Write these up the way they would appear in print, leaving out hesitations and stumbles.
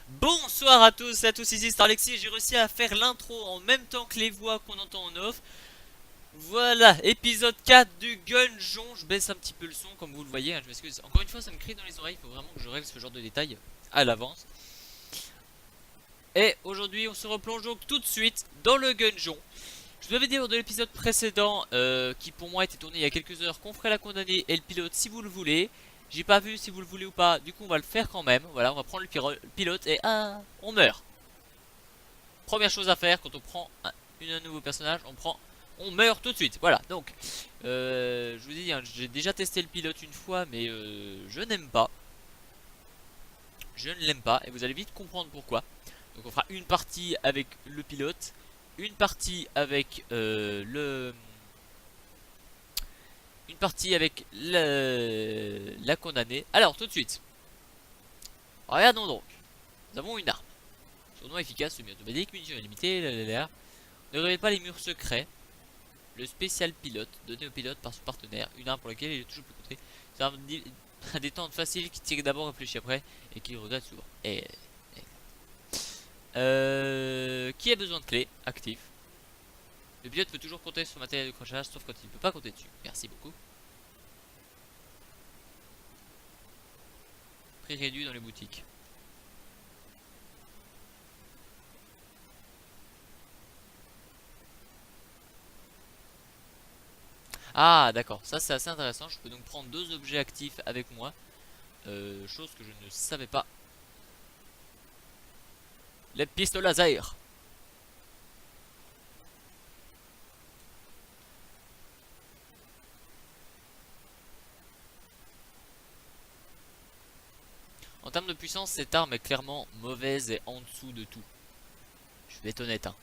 Bonsoir à tous, ici Starlexi. J'ai réussi à faire l'intro en même temps que les voix qu'on entend en off. Voilà, épisode 4 du Gungeon. Je baisse un petit peu le son comme vous le voyez, hein, je m'excuse. Encore une fois, ça me crie dans les oreilles. Il faut vraiment que je règle ce genre de détails à l'avance. Et aujourd'hui, on se replonge donc tout de suite dans le Gungeon. Je vous avais dit lors de l'épisode précédent, qui pour moi était tourné il y a quelques heures, qu'on ferait la condamnée et le pilote si vous le voulez. J'ai pas vu si vous le voulez ou pas, du coup on va le faire quand même. Voilà, on va prendre le pilote et on meurt. Première chose à faire quand on prend un nouveau personnage, on meurt tout de suite. Voilà, donc je vous dis, hein, j'ai déjà testé le pilote une fois, mais je n'aime pas. Je ne l'aime pas et vous allez vite comprendre pourquoi. Donc on fera une partie avec le pilote, une partie avec une partie avec la condamnée. Alors tout de suite, regardons donc. Nous avons une arme. Surnom efficace, semi-automatique, munitions illimitées, ne révèle pas les murs secrets. Le spécial pilote, donné au pilote par son partenaire. Une arme pour laquelle il est toujours plus contré. C'est une arme à détente facile qui tire d'abord, réfléchit après et qui regrette souvent. Qui a besoin de clés actif. Le pilote peut toujours compter sur matériel de crochage sauf quand il ne peut pas compter dessus. Merci beaucoup. Prix réduit dans les boutiques. Ah d'accord, ça c'est assez intéressant. Je peux donc prendre deux objets actifs avec moi. Chose que je ne savais pas. Les pistes laser. En termes de puissance, cette arme est clairement mauvaise et en dessous de tout. Je vais être honnête, hein.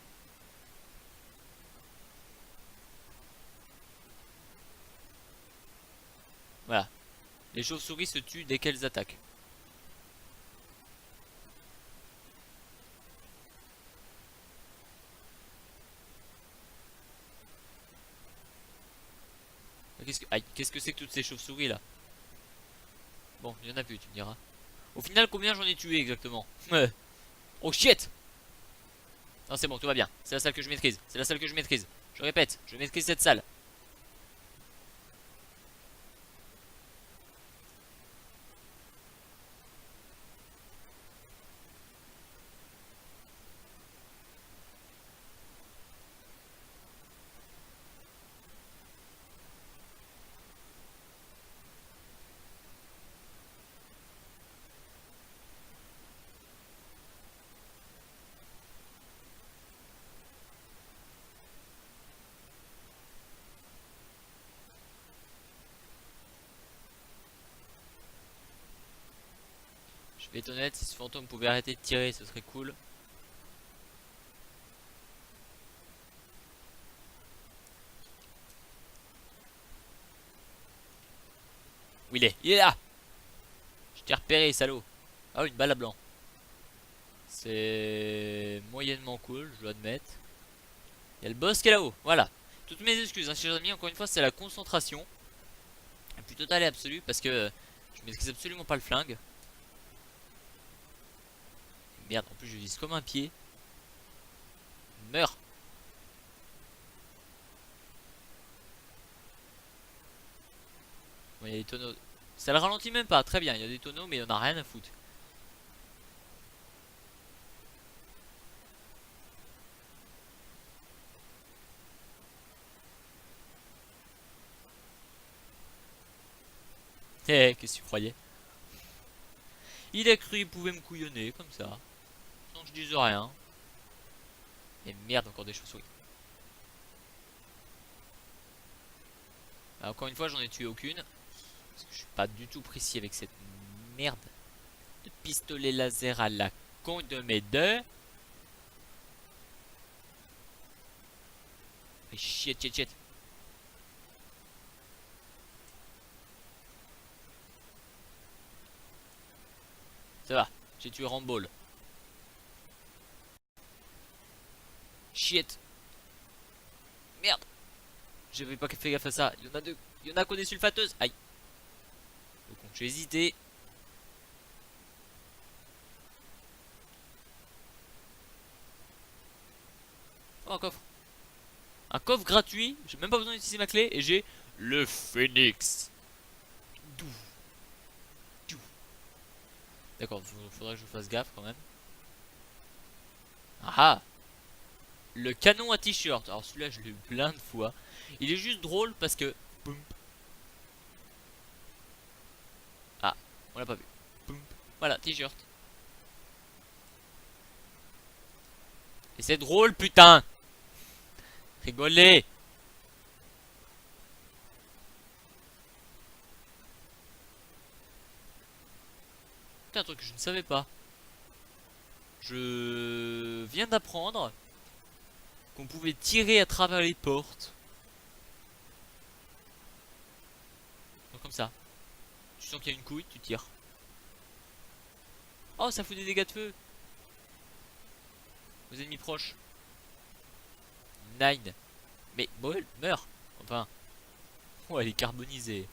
Voilà. Les chauves-souris se tuent dès qu'elles attaquent. Qu'est-ce que c'est que toutes ces chauves-souris là? Bon, il y en a plus, tu me diras. Au final, combien j'en ai tué exactement? Oh shit! Non, c'est bon, tout va bien. C'est la salle que je maîtrise. C'est la salle que je maîtrise. Je répète, je maîtrise cette salle. Je vais être honnête, si ce fantôme pouvait arrêter de tirer, ce serait cool. Où il est? Il est là! Je t'ai repéré, salaud. Ah, une balle à blanc. C'est moyennement cool, je dois admettre. Il y a le boss qui est là-haut, voilà. Toutes mes excuses, hein, chers amis, encore une fois, c'est la concentration. La plus totale et absolue, parce que je maîtrise absolument pas le flingue. Merde, en plus je vise comme un pied. Meurs. Bon, il y a des tonneaux. Ça le ralentit même pas, très bien, il y a des tonneaux, mais il en a rien à foutre. Qu'est-ce que tu croyais? Il a cru qu'il pouvait me couillonner comme ça, sans que je dise rien. Et merde, encore des chauves-souris. Encore une fois, j'en ai tué aucune. Parce que je suis pas du tout précis avec cette merde de pistolet laser à la con de mes deux. Mais shit, shit, shit. Ça va, j'ai tué Rambol. Shit. Merde. J'avais pas fait gaffe à ça. Il y en a deux. Il y en a qu'on est sulfateuse. Aïe. Donc j'ai hésité. Oh, un coffre. Un coffre gratuit. J'ai même pas besoin d'utiliser ma clé. Et j'ai le phénix. Dou. Dou. D'accord, faudrait que je fasse gaffe quand même. Ah ah. Le canon à t-shirt. Alors celui-là, je l'ai eu plein de fois. Il est juste drôle parce que... Boum. Ah, on l'a pas vu. Boum. Voilà, t-shirt. Et c'est drôle, putain. Rigolez. Putain, un truc que je ne savais pas. Je viens d'apprendre qu'on pouvait tirer à travers les portes. Donc comme ça. Tu sens qu'il y a une couille, tu tires. Oh, ça fout des dégâts de feu. Aux ennemis proches. Nine. Mais brûle, meurs. Enfin. Oh, elle est carbonisée.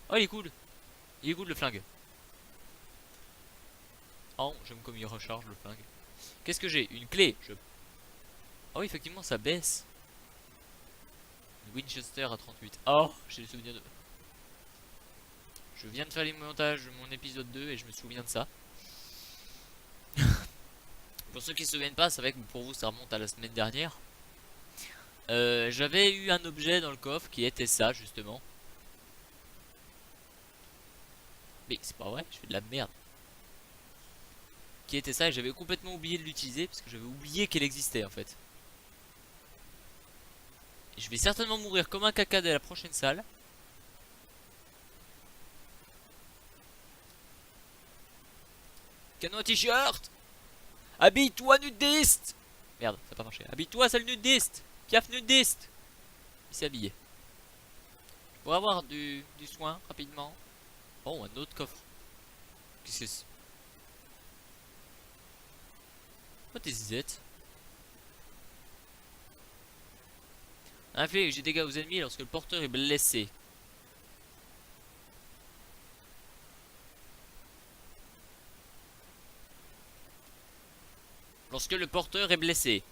Oh, il est cool. Il est cool le flingue. Oh, j'aime comme il recharge le flingue. Qu'est-ce que j'ai? Une clé. Oh, effectivement, ça baisse. Une Winchester à 38. Oh, j'ai le souvenir de... Je viens de faire les montages de mon épisode 2 et je me souviens de ça. Pour ceux qui se souviennent pas, c'est vrai que pour vous ça remonte à la semaine dernière. J'avais eu un objet dans le coffre qui était ça justement. Mais c'est pas vrai, je fais de la merde. Qui était ça et j'avais complètement oublié de l'utiliser parce que j'avais oublié qu'elle existait en fait. Et je vais certainement mourir comme un caca dès la prochaine salle. Canon à t-shirt. Habille-toi nudiste. Merde, ça n'a pas marché. Habille-toi sale nudiste. Piaf nudiste. Il s'est habillé. Je pourrais avoir du soin rapidement. Oh, un autre coffre. Qu'est-ce que c'est? What is it? Inflige des dégâts aux ennemis lorsque le porteur est blessé. Lorsque le porteur est blessé.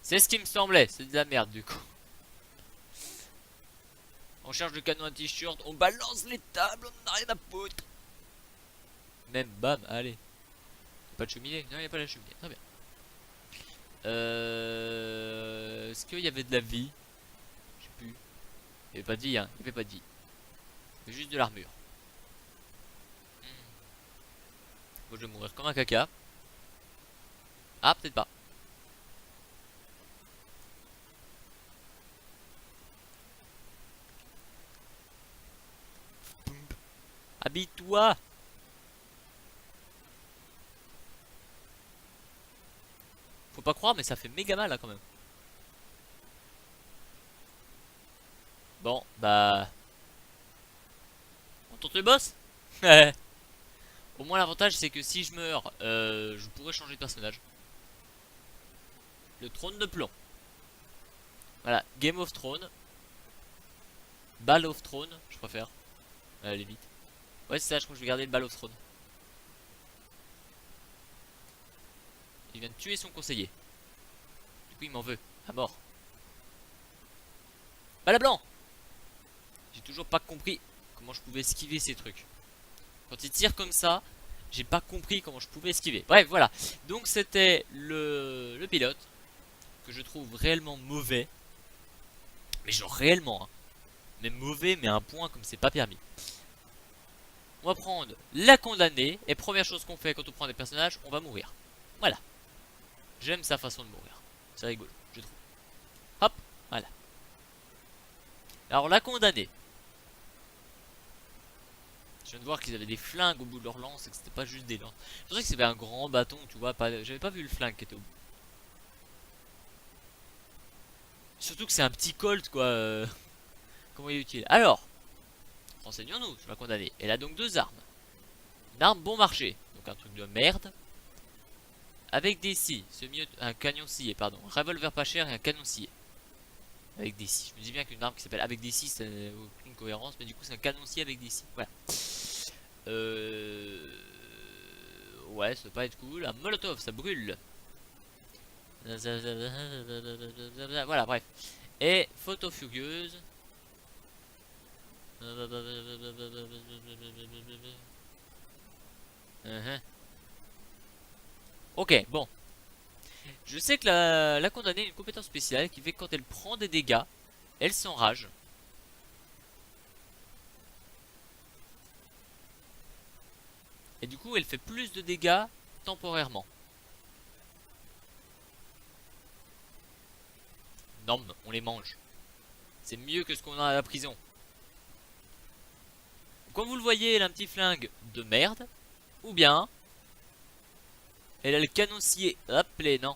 C'est ce qui me semblait. C'est de la merde du coup. On charge le canon à t-shirt. On balance les tables. On n'a rien à foutre. Même bam, allez. Pas de cheminée? Non, il n'y a pas la cheminée. Très bien. Est-ce qu'il y avait de la vie? Je sais plus. Il n'y avait pas de vie, hein. Il n'y avait pas de vie. Il y avait juste de l'armure. Bon, je vais mourir comme un caca. Ah, peut-être pas. Habille-toi. Faut pas croire, mais ça fait méga mal là quand même. Bon, bah... On tente le boss. Au moins l'avantage c'est que si je meurs, je pourrais changer de personnage. Le trône de plomb. Voilà, Game of Thrones. Ball of Thrones, je préfère. À la limite. Ouais, c'est ça, je crois que je vais garder le Ball of Thrones. Il vient de tuer son conseiller. Du coup, il m'en veut. À mort. Bala blanc. J'ai toujours pas compris comment je pouvais esquiver ces trucs. Quand il tire comme ça, j'ai pas compris comment je pouvais esquiver. Bref, voilà. Donc c'était le pilote que je trouve réellement mauvais. Mais genre réellement, hein. Mais mauvais, mais à un point comme c'est pas permis. On va prendre la condamnée. Et première chose qu'on fait quand on prend des personnages, on va mourir. Voilà. J'aime sa façon de mourir. C'est rigolo, je trouve. Hop, voilà. Alors la condamnée. Je viens de voir qu'ils avaient des flingues au bout de leur lance et que c'était pas juste des lances. Je pensais que c'était un grand bâton, tu vois. J'avais pas vu le flingue qui était au bout. Surtout que c'est un petit colt, quoi. Comment il est utile? Alors, renseignons-nous sur la condamnée. Elle a donc deux armes. Une arme bon marché, donc un truc de merde. Avec des scies, c'est mieux. Un canon scié, pardon. Un revolver pas cher et un canon scié. Avec des scies. Je me dis bien qu'une arme qui s'appelle avec des scies, ça n'a aucune cohérence, mais du coup c'est un canoncier avec des scies. Voilà. Ouais, ça peut pas être cool. Un molotov, ça brûle. Voilà, bref. Et photo furieuse. Ok, bon. Je sais que la condamnée a une compétence spéciale qui fait que quand elle prend des dégâts, elle s'enrage. Et du coup, elle fait plus de dégâts temporairement. Non, on les mange. C'est mieux que ce qu'on a à la prison. Comme vous le voyez, elle a un petit flingue de merde. Ou bien, elle a le canoncier. Hop, les non.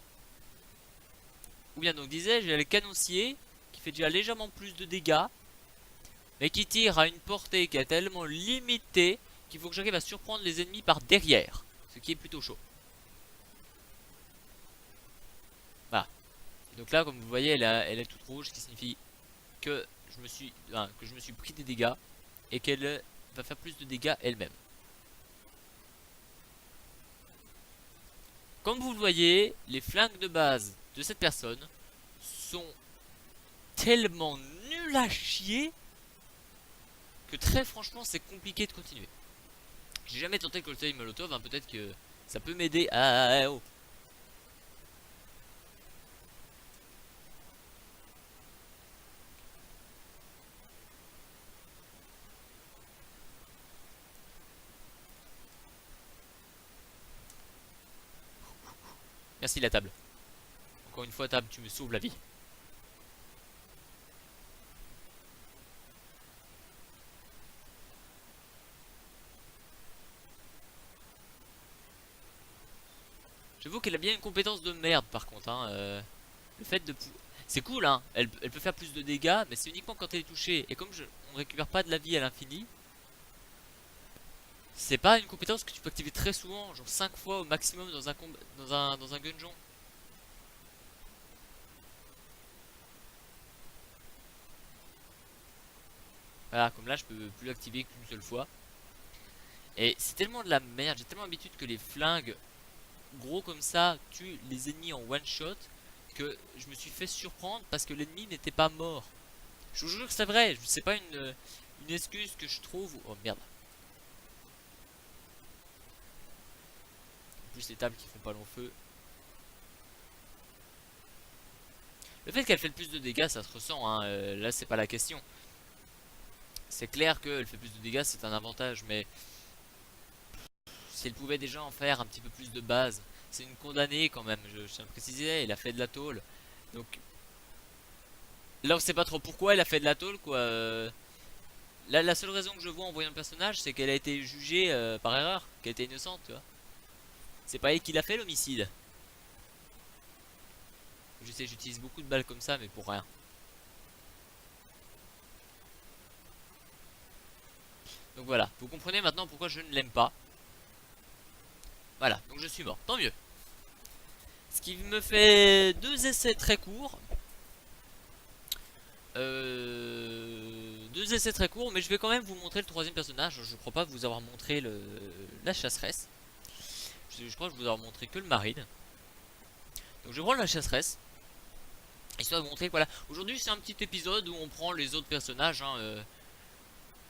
Ou bien, donc disais-je, elle a le canoncier qui fait déjà légèrement plus de dégâts. Mais qui tire à une portée qui est tellement limitée qu'il faut que j'arrive à surprendre les ennemis par derrière. Ce qui est plutôt chaud. Voilà. Donc là, comme vous voyez, elle est toute rouge, ce qui signifie que je me suis pris des dégâts et qu'elle va faire plus de dégâts elle-même. Comme vous le voyez, les flingues de base de cette personne sont tellement nuls à chier que très franchement c'est compliqué de continuer. J'ai jamais tenté le cocktail molotov, hein, peut-être que ça peut m'aider à... Oh. Merci la table. Encore une fois table, tu me sauves la vie. J'avoue qu'elle a bien une compétence de merde par contre, hein, le fait de... C'est cool, hein, elle peut faire plus de dégâts, mais c'est uniquement quand elle est touchée. Et comme on récupère pas de la vie à l'infini, c'est pas une compétence que tu peux activer très souvent, genre 5 fois au maximum dans un combat, dans un gungeon. Voilà, comme là je peux plus l'activer qu'une seule fois. Et c'est tellement de la merde, j'ai tellement l'habitude que les flingues gros comme ça tuent les ennemis en one shot que je me suis fait surprendre parce que l'ennemi n'était pas mort. Je vous jure que c'est vrai, c'est pas une excuse que je trouve. Oh merde. En plus les tables qui font pas long feu. Le fait qu'elle fait le plus de dégâts ça se ressent, hein. Là c'est pas la question. C'est clair qu'elle fait plus de dégâts c'est un avantage, mais si elle pouvait déjà en faire un petit peu plus de base. C'est une condamnée quand même, je tiens à le préciser, elle a fait de la tôle. Donc là on sait pas trop pourquoi elle a fait de la tôle quoi. La seule raison que je vois en voyant le personnage c'est qu'elle a été jugée par erreur, qu'elle était innocente, tu vois. C'est pas elle qui l'a fait l'homicide. Je sais, j'utilise beaucoup de balles comme ça mais pour rien. Donc voilà, vous comprenez maintenant pourquoi je ne l'aime pas. Voilà, donc je suis mort, tant mieux. Ce qui me fait deux essais très courts. Deux essais très courts, mais je vais quand même vous montrer le troisième personnage. Je crois pas vous avoir montré la chasseresse. Je crois que je vous avoir montré que le marine. Donc je vais prendre la chasseresse. Histoire de vous montrer que voilà. Aujourd'hui c'est un petit épisode où on prend les autres personnages. Hein,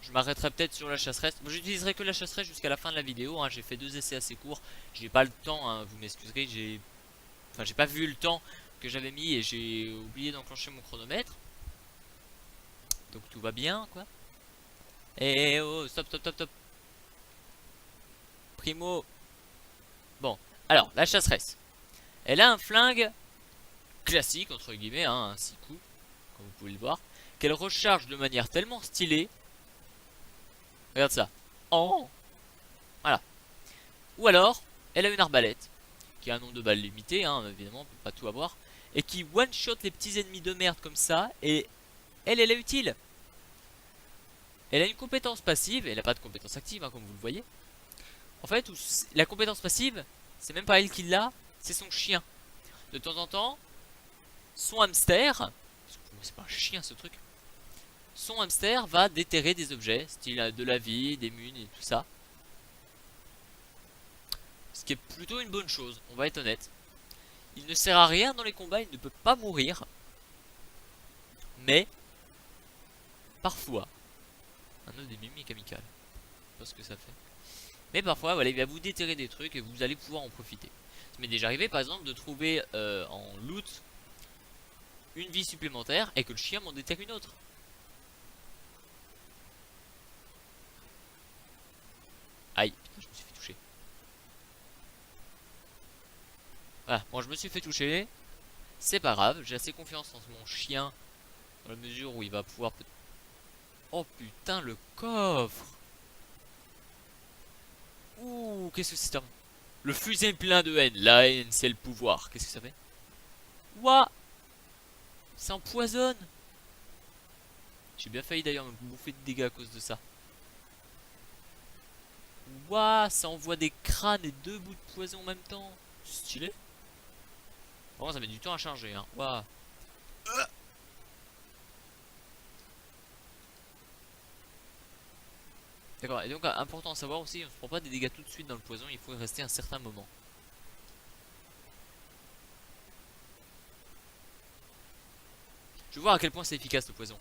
je m'arrêterai peut-être sur la chasseresse. Moi j'utiliserai que la chasseresse jusqu'à la fin de la vidéo. Hein. J'ai fait deux essais assez courts. J'ai pas le temps, hein, vous m'excuserez. J'ai pas vu le temps que j'avais mis et j'ai oublié d'enclencher mon chronomètre. Donc tout va bien quoi. Et oh, stop, stop, stop, stop. Primo. Bon, alors, la chasseresse. Elle a un flingue classique, entre guillemets, hein, un 6 coups, comme vous pouvez le voir, qu'elle recharge de manière tellement stylée. Regarde ça. Oh, voilà. Ou alors, elle a une arbalète, qui a un nombre de balles limité, hein, évidemment, on peut pas tout avoir, et qui one-shot les petits ennemis de merde comme ça, et elle est utile. Elle a une compétence passive, elle a pas de compétence active, hein, comme vous le voyez. En fait, la compétence passive, c'est même pas elle qui l'a, c'est son chien. De temps en temps, son hamster, c'est pas un chien ce truc. Son hamster va déterrer des objets, style de la vie, des munes et tout ça. Ce qui est plutôt une bonne chose, on va être honnête. Il ne sert à rien dans les combats, il ne peut pas mourir. Mais, parfois, un œuf des mimiques amical. Je sais pas ce que ça fait. Mais parfois, voilà, il va vous déterrer des trucs et vous allez pouvoir en profiter. Ça m'est déjà arrivé, par exemple, de trouver en loot une vie supplémentaire et que le chien m'en déterre une autre. Aïe, putain, je me suis fait toucher. Voilà, bon, je me suis fait toucher. C'est pas grave, j'ai assez confiance en mon chien dans la mesure où il va pouvoir... Oh putain, le coffre. Ouh, qu'est-ce que c'est un... Le fusil plein de haine. La haine, c'est le pouvoir. Qu'est-ce que ça fait? Ouah, ça empoisonne. J'ai bien failli d'ailleurs me bouffer de dégâts à cause de ça. Ouah, ça envoie des crânes et deux bouts de poison en même temps. Stylé. Bon, ça met du temps à charger, hein. Ouah. D'accord, et donc important à savoir aussi, on se prend pas des dégâts tout de suite dans le poison, il faut y rester un certain moment. Je vais voir à quel point c'est efficace le poison.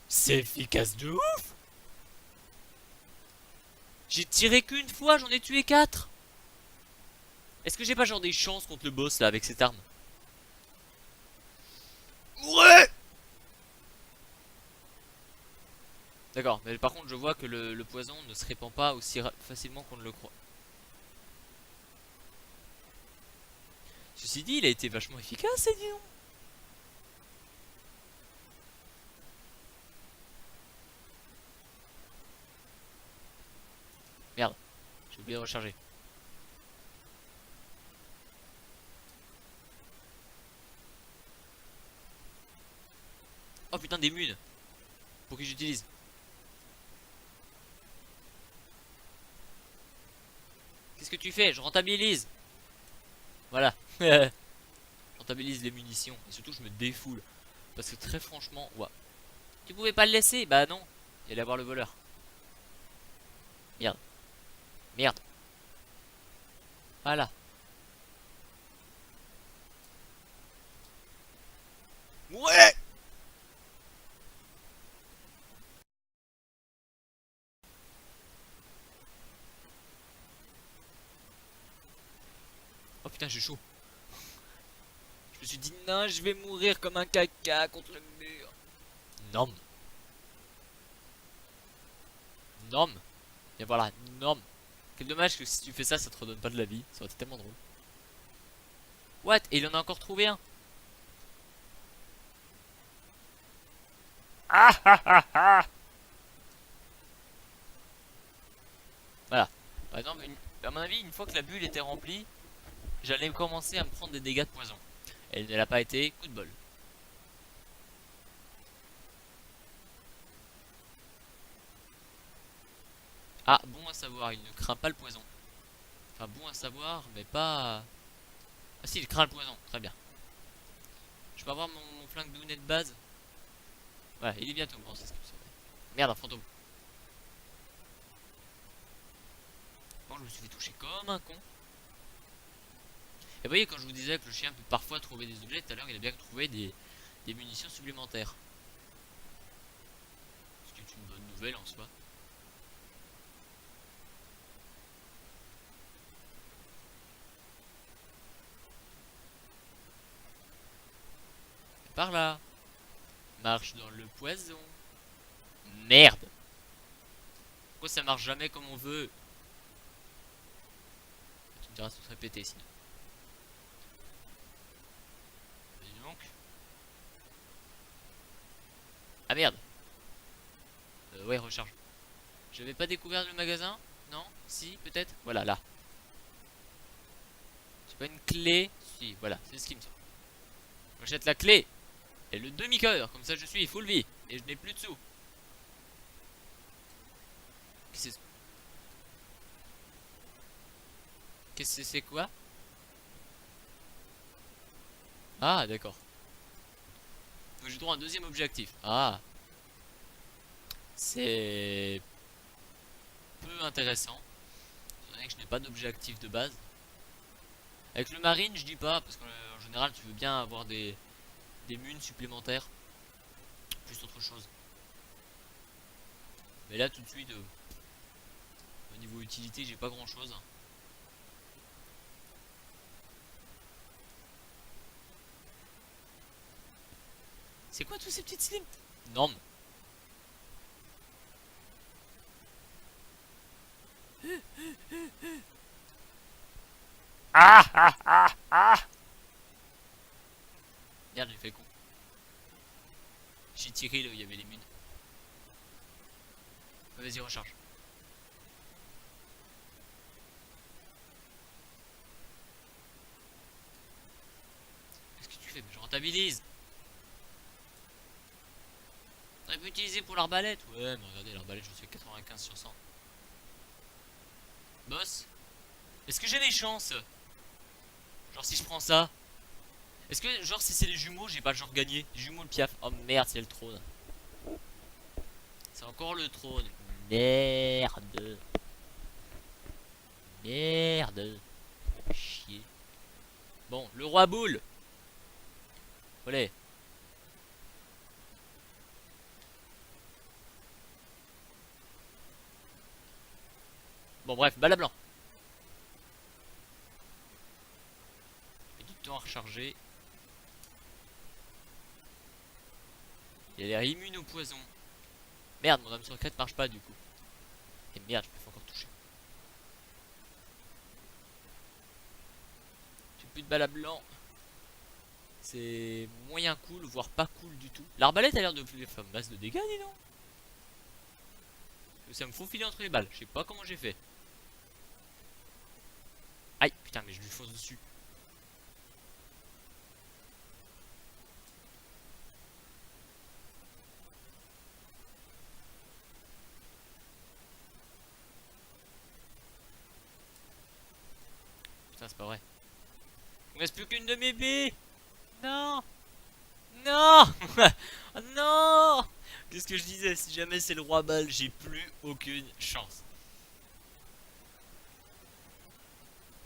C'est efficace de ouf. J'ai tiré qu'une fois, j'en ai tué 4. Est-ce que j'ai pas genre des chances contre le boss là avec cette arme? Ouais. D'accord, mais par contre je vois que le poison ne se répand pas aussi facilement qu'on ne le croit. Ceci dit, il a été vachement efficace, et dis donc. Merde, j'ai oublié de recharger. Oh putain, des munes. Pour qui j'utilise. Qu'est-ce que tu fais? Je rentabilise. Voilà. Je rentabilise les munitions. Et surtout, je me défoule. Parce que très franchement, ouah. Tu pouvais pas le laisser? Bah non. Il allait avoir le voleur. Merde. Merde. Voilà. Ouais. Oh putain, j'ai chaud. Je me suis dit, non, je vais mourir comme un caca contre le mur. Non. Non. Et voilà, non. Quel dommage que si tu fais ça, ça te redonne pas de la vie. Ça aurait été tellement drôle. What? Et il en a encore trouvé un. Ah ah ah ah. Voilà. Par exemple, à mon avis, une fois que la bulle était remplie, j'allais commencer à me prendre des dégâts de poison. Elle ne l'a pas été, coup de bol. Ah, bon à savoir, il ne craint pas le poison. Enfin, bon à savoir, mais pas... Ah si, il craint le poison, très bien. Je peux avoir mon flingue dounet de base? Voilà, il est bientôt, bon, c'est ce que ça fait. Merde, un fantôme. Bon, je me suis fait toucher comme un con. Et vous voyez, quand je vous disais que le chien peut parfois trouver des objets, tout à l'heure, il a bien trouvé des munitions supplémentaires. Ce qui est une bonne nouvelle en soi. Par là. Marche dans le poison. Merde. Pourquoi ça marche jamais comme on veut? Tu me diras tout répéter sinon. Dis donc. Ah merde. Ouais, recharge. J'avais pas découvert le magasin? Non? Si, peut-être? Voilà, là. J'ai pas une clé? Si, voilà, c'est ce qui me semble. J'achète la clé et le demi-cœur, comme ça je suis full vie et je n'ai plus de sous. Qu'est-ce que c'est quoi? Ah, d'accord. Donc j'ai droit à un deuxième objectif. Ah, c'est peu intéressant. Étant donné que je n'ai pas d'objectif de base. Avec le marine, je dis pas, parce qu'en général, tu veux bien avoir des munes supplémentaires. Plus autre chose. Mais là, tout de suite, au niveau utilité, j'ai pas grand chose. C'est quoi tous ces petites slims? Non. Ah ah ah ah. Merde, j'ai fait con. J'ai tiré là où il y avait les mines. Vas-y, recharge. Qu'est-ce que tu fais? Mais je rentabilise. T'aurais pu utiliser pour l'arbalète. Ouais, mais regardez, l'arbalète, je suis à 95 sur 100. Boss, est-ce que j'ai des chances? Genre si je prends ça. Est-ce que genre si c'est les jumeaux, j'ai pas genre gagné? Les jumeaux le piaf. Oh merde, c'est le trône. C'est encore le trône. Merde. Merde. Chier. Bon, le roi boule. Allez. Bon bref, balle à blanc. Et du temps à recharger. Il a l'air immune au poison. Merde, mon âme secrète marche pas du coup. Et merde, je me fais encore toucher. J'ai plus de balle à blanc. C'est moyen cool, voire pas cool du tout. L'arbalète a l'air de faire masse de dégâts, dis donc. Ça me faufile entre les balles. Je sais pas comment j'ai fait. Aïe, putain, mais je lui fonce dessus. Putain, c'est pas vrai. Il me reste plus qu'une de mes billes. Non. Non. Oh non. Qu'est-ce que je disais? Si jamais c'est le roi balle, j'ai plus aucune chance.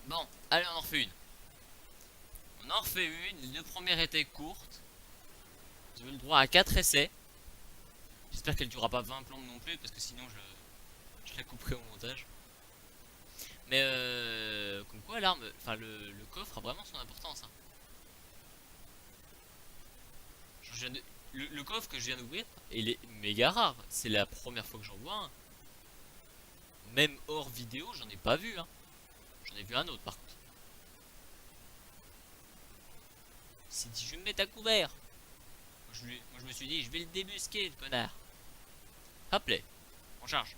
Bon, allez, on en refait une. On en refait une. Les deux premières étaient courtes. Vous avez le droit à 4 essais. J'espère qu'elle durera pas 20 plombes non plus, parce que sinon je la couperai au montage. Mais comme quoi l'arme, enfin le coffre a vraiment son importance. Hein. Le coffre que je viens d'ouvrir, il est méga rare. C'est la première fois que j'en vois un. Même hors vidéo, j'en ai pas vu. Hein. J'en ai vu un autre par contre. C'est dit, je vais me mettre à couvert. Moi, je me suis dit, je vais le débusquer, le connard. Hop là, on charge.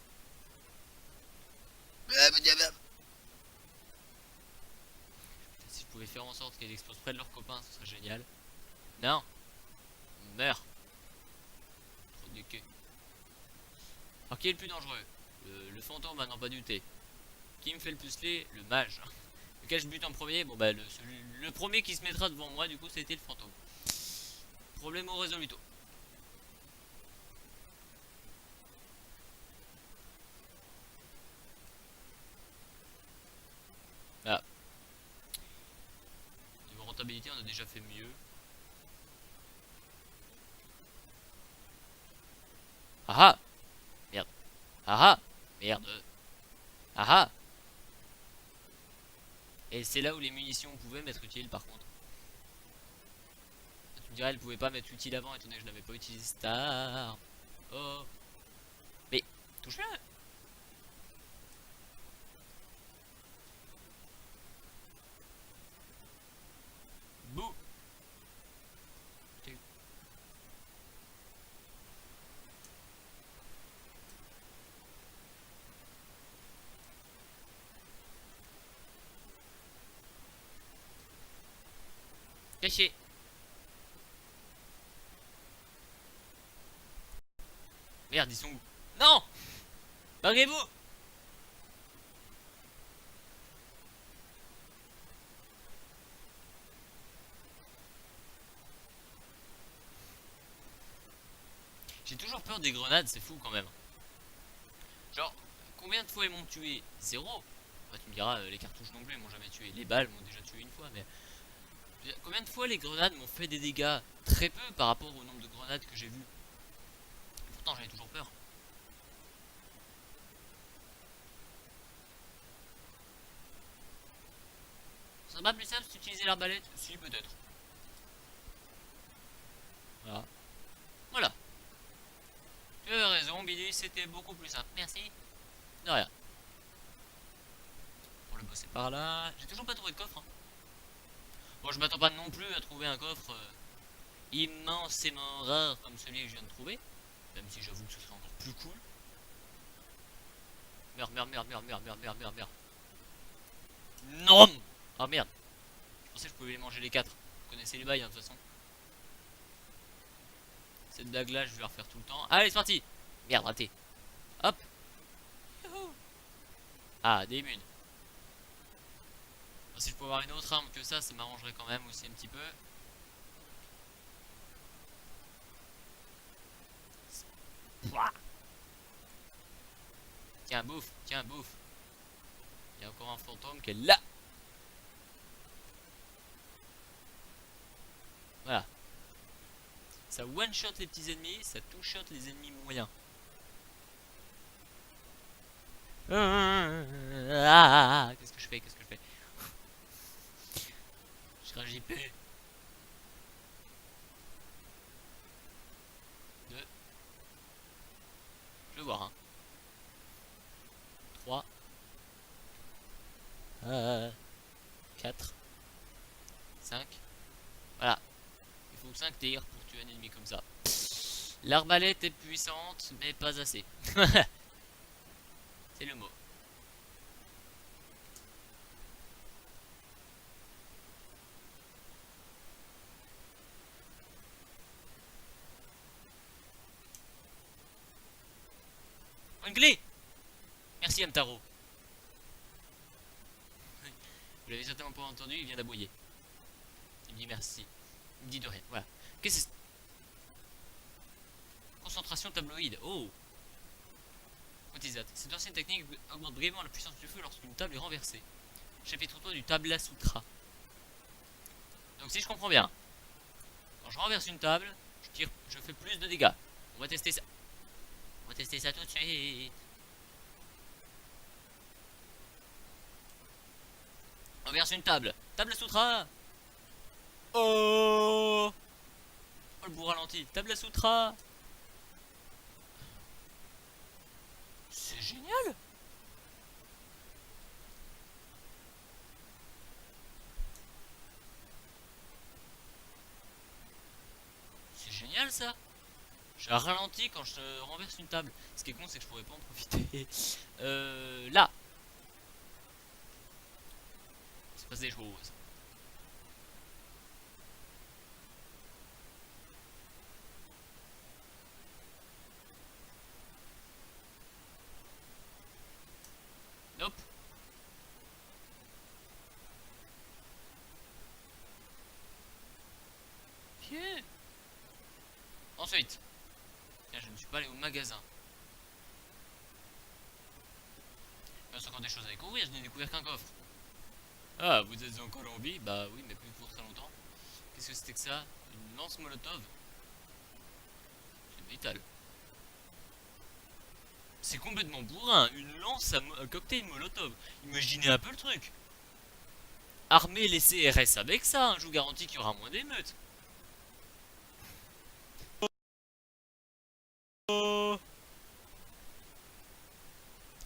Si je pouvais faire en sorte qu'elles explosent près de leurs copains, ce serait génial. Non. Meurs. Trop de queue. Alors qui est le plus dangereux? Le fantôme à n'en pas douter. Qui me fait le plus les? Le mage. Lequel je bute en premier? Bon bah le premier qui se mettra devant moi du coup c'était le fantôme. Problème au résoluto. Ah. Niveau rentabilité on a déjà fait mieux. Ah ah. Merde. Ah ah. Merde. Ah ah. Et c'est là où les munitions pouvaient m'être utiles par contre. Tu me dirais, elles pouvaient pas m'être utiles avant étant donné que je n'avais pas utilisé cette arme. Oh. Mais, touche-le. Bouh. Caché. Merde, ils sont où? Non. Barrez-vous. peur des grenades, c'est fou quand même. Genre, combien de fois ils m'ont tué? Zéro. Bah, tu me diras, les cartouches non plus ils m'ont jamais tué. Les balles m'ont déjà tué une fois, mais... Combien de fois les grenades m'ont fait des dégâts? Très peu par rapport au nombre de grenades que j'ai vu. Pourtant j'avais toujours peur. Ça serait pas plus simple si tu utilisais l'arbalète? Si, peut-être. Voilà. Voilà. Tu as raison, Billy, c'était beaucoup plus simple. Merci. De rien. Pour le bosser par là. J'ai toujours pas trouvé de coffre. Hein. Bon, je m'attends pas non plus à trouver un coffre immensément rare comme celui que je viens de trouver. Même si j'avoue que ce serait encore plus cool. Merde, merde, merde, merde, merde, merde, merde, merde, merde. Non. Ah merde. Je pensais que je pouvais les manger les 4. Vous connaissez les bails, hein, de toute façon. Cette blague là, je vais la refaire tout le temps. Allez, c'est parti. Merde, raté. Hop. Ah, des immunes. Si je pouvais avoir une autre arme que ça m'arrangerait quand même aussi un petit peu. Tiens, bouffe, tiens, bouffe. Il y a encore un fantôme qui est là. Voilà. Ça one-shot les petits ennemis, ça two-shot les ennemis moyens. Qu'est-ce que je fais? Qu'est-ce que je fais? Je serai JP. 2. Je vais voir, hein. 3. 4. 5. Voilà. Il faut 5 tirs pour tuer un ennemi comme ça. L'arbalète est puissante, mais pas assez. C'est le mot. Une clé. Merci Amtaro. Vous l'avez certainement pas entendu, il vient d'aboyer. Il me dit merci. Il me dit de rien. Voilà. Qu'est-ce que c'est? Concentration tabloïde. Oh. What is that? Cette ancienne technique augmente brièvement la puissance du feu lorsqu'une table est renversée. Chapitre 3 du Tabla Sutra. Donc si je comprends bien, quand je renverse une table, je fais plus de dégâts. On va tester ça. On va tester ça tout de suite. On renverse une table. Tabla Sutra. Oh. Oh le bout ralenti. Tabla Sutra. C'est génial. C'est génial ça. J'ai ralenti quand je renverse une table. Ce qui est con, c'est que je pourrais pas en profiter. Là. Il se passe des choses. Nope. Bien. Ensuite. Tiens, je ne suis pas allé au magasin. Il reste encore des choses à découvrir, je n'ai découvert qu'un coffre. Ah, vous êtes en Colombie? Bah oui, mais plus pour très longtemps. Qu'est-ce que c'était que ça? Une lance molotov? C'est vital. C'est complètement bourrin, une lance à un cocktail molotov. Imaginez un peu le truc. Armer les CRS avec ça, hein, je vous garantis qu'il y aura moins d'émeutes. Oh.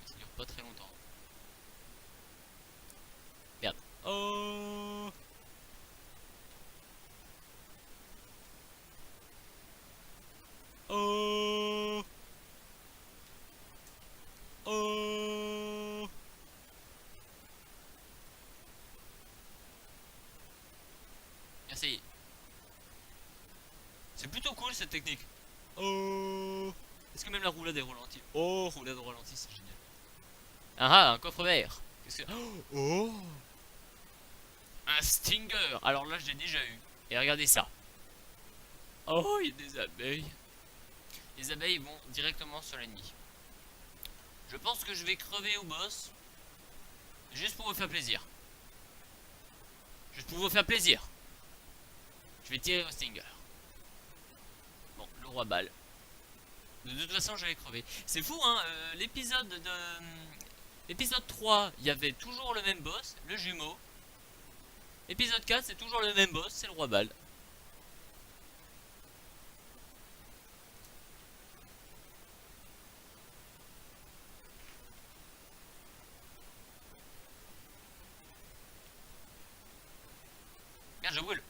Ça dure pas très longtemps. Merde. Oh. Oh. Oh. Merci. C'est plutôt cool cette technique. Oh. Est-ce que même la roulade est ralentie? Oh, roulade ralentie, c'est génial. Ah ah, un coffre vert. Qu'est-ce que... Oh. Un Stinger. Alors là, je l'ai déjà eu. Et regardez ça. Oh, il y a des abeilles. les abeilles vont directement sur l'ennemi. Je pense que je vais crever au boss. Juste pour vous faire plaisir. Juste pour vous faire plaisir. Je vais tirer au Stinger. Bon, le roi balle. De toute façon, j'allais crever. C'est fou, hein. L'épisode 3, il y avait toujours le même boss, le jumeau. Épisode 4, c'est toujours le même boss, c'est le roi balle. Merde, je brûle.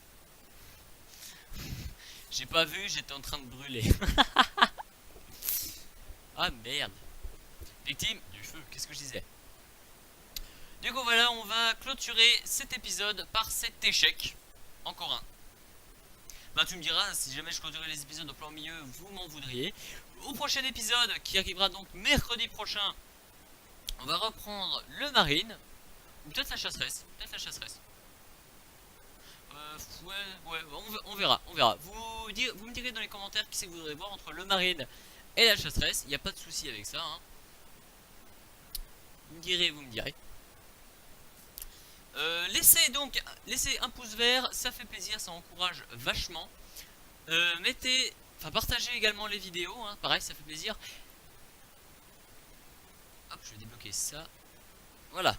J'ai pas vu, j'étais en train de brûler. Ah merde. Victime du feu, qu'est-ce que je disais? Du coup voilà, on va clôturer cet épisode par cet échec. Encore un. Bah tu me diras, si jamais je clôturais les épisodes au plan milieu, vous m'en voudriez. Au prochain épisode, qui arrivera donc mercredi prochain, on va reprendre le marine. Ou peut-être la chasseresse. Peut-être la chasseresse. Ouais, on verra, on verra. Vous me direz dans les commentaires qui c'est que vous voudrez voir entre le marine et la chasseresse. Il n'y a pas de souci avec ça, hein. Vous me direz, vous me direz. Laissez un pouce vert, ça fait plaisir, ça encourage vachement. Partagez également les vidéos, hein, pareil, ça fait plaisir. Hop, je vais débloquer ça. Voilà.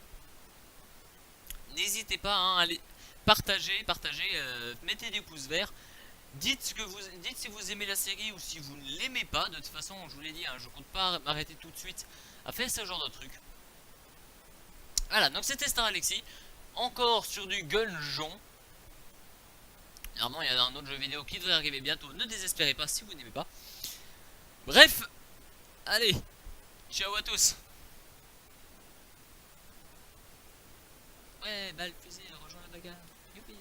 N'hésitez pas, hein, à aller partager, mettez des pouces verts. Dites si vous aimez la série ou si vous ne l'aimez pas. De toute façon, je vous l'ai dit, hein, je compte pas m'arrêter tout de suite à faire ce genre de truc. Voilà, donc c'était Star Alexis. Encore sur du Gungeon. Normalement, il y a un autre jeu vidéo qui devrait arriver bientôt. Ne désespérez pas si vous n'aimez pas. Bref, allez, ciao à tous. Ouais, balle fusée, rejoins la bagarre. Youpi.